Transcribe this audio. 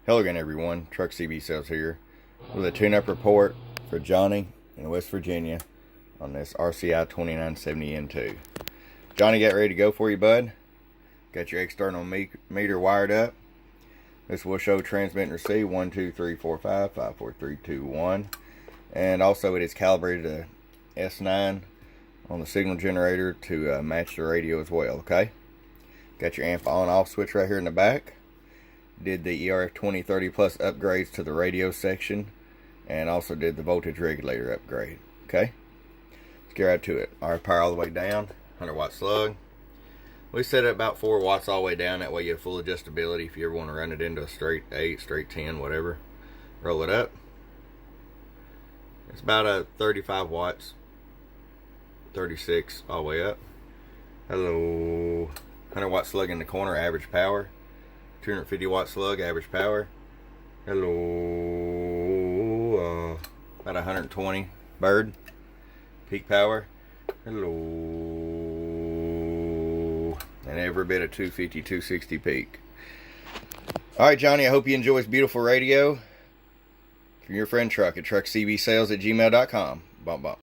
Hello again, everyone. Truck CB Sales here with a tune-up report for Johnny in West Virginia on this RCI-2970N2. Johnny, get ready to go for you, bud. Got your external meter wired up. This will show transmit and receive 1, 2, 3, 4, 5, 5, 4, 3, 2, 1. And also it is calibrated to S9 on the signal generator to match the radio as well, okay? Got your amp on-off switch right here in the back. Did the erf2030 plus upgrades to the radio section, and also did the voltage regulator upgrade. Okay, let's get right to it. RF power all the way down, 100 watt slug. We set it about 4 watts all the way down, that way you have full adjustability if you ever want to run it into a straight 8, straight 10, whatever. Roll it up. It's about a 35 watts, 36 all the way up. Hello. 100 watt slug in the corner, average power. 250 watt slug, average power. Hello. About 120 bird. Peak power. Hello. And every bit of 250, 260 peak. Alright, Johnny, I hope you enjoy this beautiful radio. From your friend Truck at truckcbsales@gmail.com. Bump, bump.